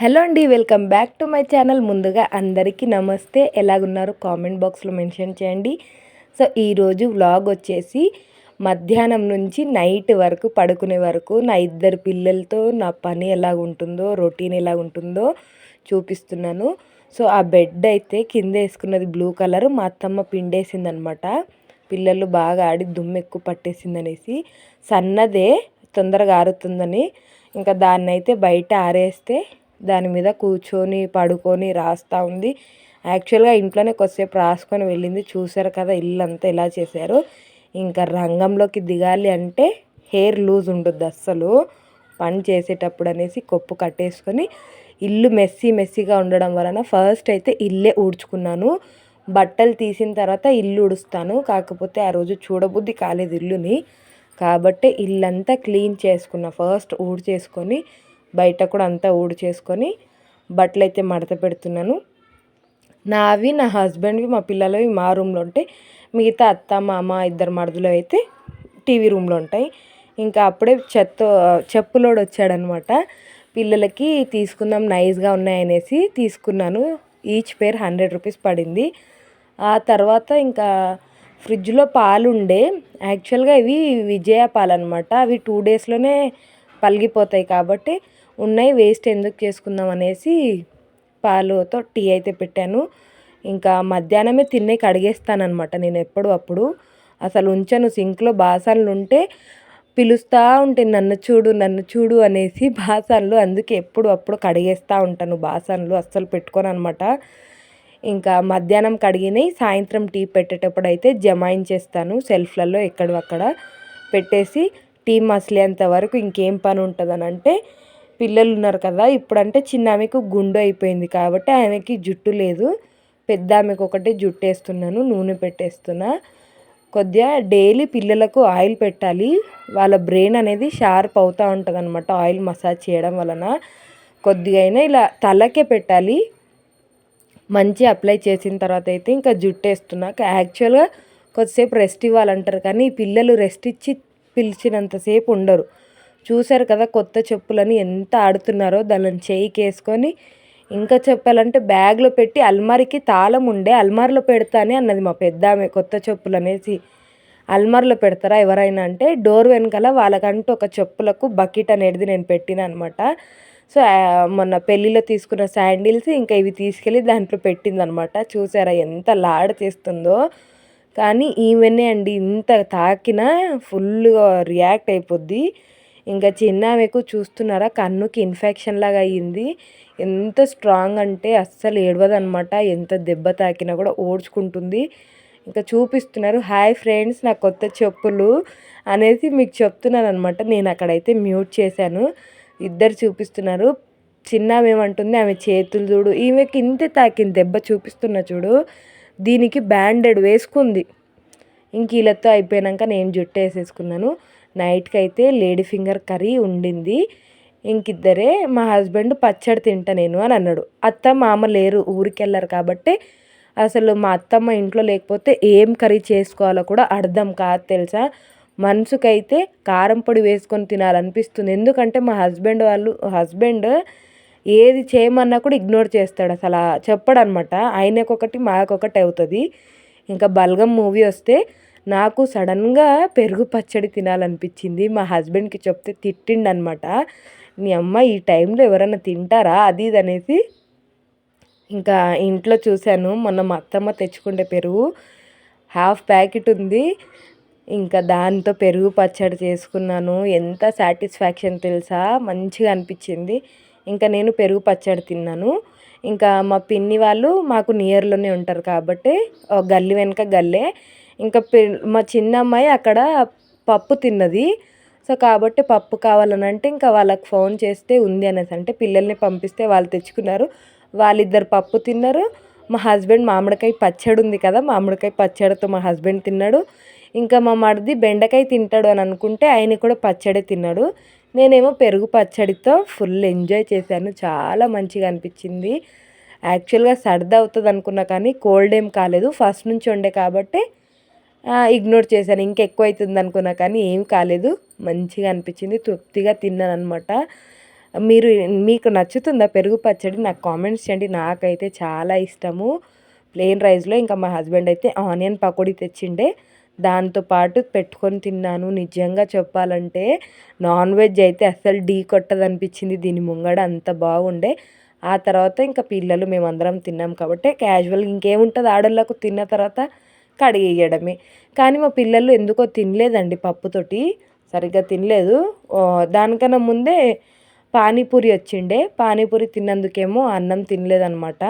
Hello అండి, welcome back to my channel. ముందుగా అందరికీ నమస్తే. ఎలాగున్నారు కామెంట్ బాక్స్లో మెన్షన్ చేయండి. సో ఈరోజు వ్లాగ్ వచ్చేసి మధ్యాహ్నం నుంచి నైట్ వరకు పడుకునే వరకు నా ఇద్దరు పిల్లలతో నా పని ఎలా ఉంటుందో, రొటీన్ ఎలా ఉంటుందో చూపిస్తున్నాను. సో ఆ బెడ్ అయితే కింద వేసుకున్నది బ్లూ కలర్, మా అత్తమ్మ పిండేసిందనమాట. పిల్లలు బాగా ఆడి దుమ్ము ఎక్కువ పట్టేసిందనేసి, సన్నదే తొందరగా ఆరుతుందని ఇంకా దాన్ని అయితే బయట ఆరేస్తే దాని మీద కూర్చొని పడుకొని రాస్తూ ఉంది. యాక్చువల్గా ఇంట్లోనే కొద్దిసేపు రాసుకొని వెళ్ళింది. చూసారు కదా ఇల్లంతా ఎలా చేశారు. ఇంకా రంగంలోకి దిగాలి అంటే హెయిర్ లూజ్ ఉంటుంది అస్సలు పని చేసేటప్పుడు అనేసి కొప్పు కట్టేసుకొని ఇల్లు మెస్సీగా ఉండడం వలన ఫస్ట్ అయితే ఇల్లే ఊడ్చుకున్నాను. బట్టలు తీసిన తర్వాత ఇల్లు ఊడుస్తాను. కాకపోతే ఆ రోజు చూడబుద్ధి కాలేదు ఇల్లుని, కాబట్టి ఇల్లంతా క్లీన్ చేసుకున్నా. ఫస్ట్ ఊడ్చేసుకొని బయట కూడా అంతా ఊడ్చేసుకొని బట్టలు అయితే మడత పెడుతున్నాను. నావి, నా హస్బెండ్వి, మా పిల్లలవి మా రూమ్లో ఉంటాయి. మిగతా అత్త మామ ఇద్దరు మరుదులు అయితే టీవీ రూమ్లో ఉంటాయి. ఇంకా అప్పుడే చెప్పులోడు వచ్చాడనమాట. పిల్లలకి తీసుకుందాం నైస్గా ఉన్నాయనేసి తీసుకున్నాను. ఈచ్ పేర్ 100 రూపీస్ పడింది. ఆ తర్వాత ఇంకా ఫ్రిడ్జ్లో పాలు ఉండే, యాక్చువల్గా ఇవి విజయ పాలు అనమాట. అవి 2 డేస్లోనే పలిగిపోతాయి కాబట్టి ఉన్నాయి, వేస్ట్ ఎందుకు చేసుకుందాం అనేసి పాలుతో టీ అయితే పెట్టాను. ఇంకా మధ్యాహ్నమే తిన్నే కడిగేస్తానమాట నేను ఎప్పుడు అప్పుడు. అసలు ఉంచను. సింక్లో బాసన్లు ఉంటే పిలుస్తూ ఉంటే నన్ను చూడు అనేసి బాసన్లు. అందుకే ఎప్పుడు అప్పుడు కడిగేస్తూ ఉంటాను బాసన్లు, అస్సలు పెట్టుకోను అనమాట. ఇంకా మధ్యాహ్నం కడిగినాయి సాయంత్రం టీ పెట్టేటప్పుడు అయితే జమాయించేస్తాను సెల్ఫ్లలో ఎక్కడక్కడ పెట్టేసి. టీ మసిలేంత వరకు ఇంకేం పని ఉంటుందని అంటే, పిల్లలు ఉన్నారు కదా. ఇప్పుడంటే చిన్న ఆమెకు గుండు అయిపోయింది కాబట్టి ఆమెకి జుట్టు లేదు. పెద్ద ఆమెకు ఒకటి జుట్టు వేస్తున్నాను, నూనె పెట్టేస్తున్నా. కొద్దిగా డైలీ పిల్లలకు ఆయిల్ పెట్టాలి. వాళ్ళ బ్రెయిన్ అనేది షార్ప్ అవుతూ ఉంటుంది అనమాట ఆయిల్ మసాజ్ చేయడం వలన. కొద్దిగా అయినా ఇలా తలకే పెట్టాలి. మంచి అప్లై చేసిన తర్వాత అయితే ఇంకా జుట్టు వేస్తున్నా. యాక్చువల్గా కొద్దిసేపు రెస్ట్ ఇవ్వాలంటారు కానీ పిల్లలు రెస్ట్ ఇచ్చి పిలిచినంతసేపు ఉండరు. చూశారు కదా కొత్త చెప్పులని ఎంత ఆడుతున్నారో. దానిని చేయికి వేసుకొని ఇంకా చెప్పాలంటే బ్యాగ్లో పెట్టి అల్మారికి తాళం ఉండే అల్మార్లో పెడతానే అన్నది మా పెద్ద ఆమె. కొత్త చెప్పులు అనేసి అల్మార్లో పెడతారా ఎవరైనా అంటే, డోర్ వెనకాల వాళ్ళకంటూ ఒక చెప్పులకు బకెట్ అనేది నేను పెట్టిన అనమాట. సో మొన్న పెళ్ళిలో తీసుకున్న శాండిల్స్ ఇంకా ఇవి తీసుకెళ్ళి దాంట్లో పెట్టిందనమాట. చూసారా ఎంత లాడ తీస్తుందో. కానీ ఈమెనే అండి, ఇంత తాకినా ఫుల్గా రియాక్ట్ అయిపోద్ది. ఇంకా చిన్న ఆమెకు చూస్తున్నారా కన్నుకి ఇన్ఫెక్షన్ లాగా అయ్యింది. ఎంత స్ట్రాంగ్ అంటే అస్సలు ఏడవదనమాట. ఎంత దెబ్బ తాకినా కూడా ఓడ్చుకుంటుంది. ఇంకా చూపిస్తున్నారు. హాయ్ ఫ్రెండ్స్, నా కొత్త చెప్పులు అనేసి మీకు చెప్తున్నాను అనమాట. నేను అక్కడైతే మ్యూట్ చేశాను. ఇద్దరు చూపిస్తున్నారు. చిన్న ఏమంటుంది, ఆమె చేతులు చూడు, ఈమెకి ఇంతే తాకింది దెబ్బ చూపిస్తున్నా చూడు. దీనికి బ్యాండెడ్ వేసుకుంది. ఇంక వీళ్ళతో అయిపోయాక నేను జుట్టు వేసేసుకున్నాను. నైట్కి అయితే లేడీ ఫింగర్ కర్రీ ఉండింది. ఇంకిద్దరే. మా హస్బెండ్ పచ్చడి తింటా నేను అని అన్నాడు. అత్త మామ లేరు, ఊరికి వెళ్ళారు కాబట్టి అసలు మా అత్తమ్మ ఇంట్లో లేకపోతే ఏం కర్రీ చేసుకోవాలో కూడా అర్థం కాదు తెలుసా. మనసుకైతే కారం పొడి వేసుకొని తినాలనిపిస్తుంది. ఎందుకంటే మా హస్బెండ్ ఏది చేయమన్నా కూడా ఇగ్నోర్ చేస్తాడు. అసలు చెప్పడనమాట. ఆయనకొకటి మాకొకటి అవుతుంది. ఇంకా బల్గం మూవీ వస్తే నాకు సడన్గా పెరుగు పచ్చడి తినాలనిపించింది. మా హస్బెండ్కి చెప్తే తిట్టిండనమాట. నీ అమ్మ ఈ టైంలో ఎవరైనా తింటారా అది ఇది అనేసి. ఇంకా ఇంట్లో చూశాను, మొన్న మా అత్తమ్మ తెచ్చుకుంటే పెరుగు 1/2 ప్యాకెట్ ఉంది. ఇంకా దాంతో పెరుగు పచ్చడి చేసుకున్నాను. ఎంత సాటిస్ఫాక్షన్ తెలుసా, మంచిగా అనిపించింది. ఇంకా నేను పెరుగు పచ్చడి తిన్నాను. ఇంకా మా పిన్ని వాళ్ళు మాకు నియర్లోనే ఉంటారు కాబట్టి గల్లి వెనక గల్లే. ఇంకా మా చిన్న అమ్మాయి అక్కడ పప్పు తిన్నది. సో కాబట్టి పప్పు కావాలని అంటే ఇంకా వాళ్ళకి ఫోన్ చేస్తే ఉంది అనేసి అంటే పిల్లల్ని పంపిస్తే వాళ్ళు తెచ్చుకున్నారు. వాళ్ళిద్దరు పప్పు తిన్నారు. మా హస్బెండ్ మామిడికాయ పచ్చడి ఉంది కదా, మామిడికాయ పచ్చడితో మా హస్బెండ్ తిన్నాడు. ఇంకా మా మరిది బెండకాయ తింటాడు అని అనుకుంటే ఆయన కూడా పచ్చడి తిన్నాడు. నేనేమో పెరుగు పచ్చడితో ఫుల్ ఎంజాయ్ చేశాను. చాలా మంచిగా అనిపించింది. యాక్చువల్గా సర్ది అవుతుంది అనుకున్నా కానీ కోల్డ్ ఏం కాలేదు. ఫస్ట్ నుంచి ఉండే కాబట్టి ఇగ్నోర్ చేశాను. ఇంకెక్కువ అవుతుంది అనుకున్నా కానీ ఏం కాలేదు. మంచిగా అనిపించింది, తృప్తిగా తిన్నాను అనమాట. మీకు నచ్చుతుందా పెరుగు పచ్చడి? నాకు కామెంట్స్ చేయండి. నాకైతే చాలా ఇష్టము ప్లెయిన్ రైస్లో. ఇంకా మా హస్బెండ్ అయితే ఆనియన్ పకోడీ తెచ్చిండే, దాంతో పాటు పెట్టుకొని తిన్నాను. నిజంగా చెప్పాలంటే నాన్ వెజ్ అయితే అస్సలు ఢీ కొట్టదనిపించింది దీని ముంగడ, అంత బాగుండే. ఆ తర్వాత ఇంకా పిల్లలు మేమందరం తిన్నాం కాబట్టి క్యాజువల్గా ఇంకేముంటుంది ఆడోళ్ళకు, తిన్న తర్వాత కడిగేయడమే. కానీ మా పిల్లలు ఎందుకో తినలేదండి, పప్పుతోటి సరిగ్గా తినలేదు. దానికన్నా ముందే పానీపూరి వచ్చిండే, పానీపూరి తిన్నందుకేమో అన్నం తినలేదనమాట.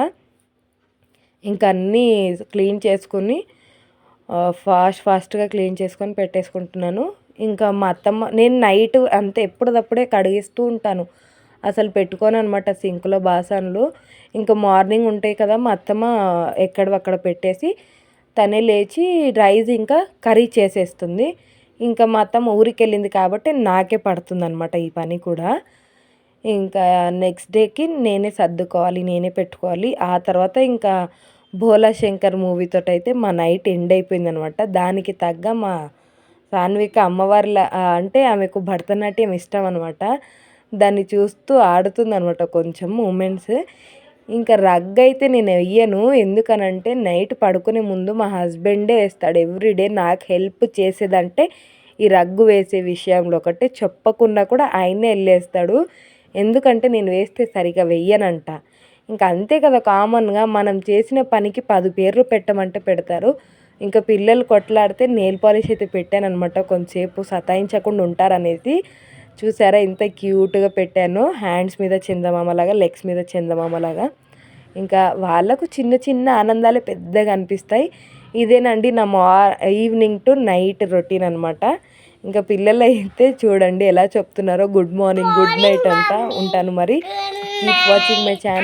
ఇంకా అన్నీ క్లీన్ చేసుకొని ఫాస్ట్గా క్లీన్ చేసుకొని పెట్టేసుకుంటున్నాను. ఇంకా మా అత్తమ్మ, నేను నైట్ అంతే ఎప్పటిదప్పుడే కడిగిస్తూ ఉంటాను, అసలు పెట్టుకోను అనమాట సింక్లో బాసన్లు. ఇంకా మార్నింగ్ ఉంటాయి కదా, మా అత్తమ్మ ఎక్కడవక్కడ పెట్టేసి తనే లేచి రైస్ ఇంకా కర్రీ చేసేస్తుంది. ఇంకా మా అత్తమ్మ ఊరికి వెళ్ళింది కాబట్టి నాకే పడుతుంది అనమాట ఈ పని కూడా. ఇంకా నెక్స్ట్ డేకి నేనే సర్దుకోవాలి, నేనే పెట్టుకోవాలి. ఆ తర్వాత ఇంకా భోలా శంకర్ మూవీతో అయితే మా నైట్ ఎండ్ అయిపోయింది అనమాట. దానికి తగ్గ మా సాన్విక అమ్మవారిలా, అంటే ఆమెకు భరతనాట్యం ఇష్టం అనమాట, దాన్ని చూస్తూ ఆడుతుందనమాట కొంచెం మూమెంట్స్. ఇంకా రగ్ అయితే నేను వెయ్యను, ఎందుకనంటే నైట్ పడుకునే ముందు మా హస్బెండే వేస్తాడు ఎవ్రీడే. నాకు హెల్ప్ చేసేదంటే ఈ రగ్గు వేసే విషయంలో ఒకటే, చెప్పకుండా కూడా ఆయనే వెళ్ళేస్తాడు. ఎందుకంటే నేను వేస్తే సరిగా వెయ్యనంట. ఇంకా అంతే కదా, కామన్గా మనం చేసిన పనికి 10 పేర్లు పెట్టమంటే పెడతారు. ఇంకా పిల్లలు కొట్లాడితే నెయిల్ పాలిష్ అయితే పెట్టాను అనమాట, కొంచెంసేపు సతాయించకుండా ఉంటారనేసి. చూసారా ఎంత క్యూట్గా పెట్టాను, హ్యాండ్స్ మీద చందమామలాగా, లెగ్స్ మీద చందమామలాగా. ఇంకా వాళ్ళకు చిన్న చిన్న ఆనందాలే పెద్దగా అనిపిస్తాయి. ఇదేనండి నా ఈవినింగ్ టు నైట్ రొటీన్ అనమాట. ఇంకా పిల్లలు అయితే చూడండి ఎలా చెప్తున్నారో, గుడ్ మార్నింగ్, గుడ్ నైట్ అంతా. ఉంటాను మరి. Keep watching my channel.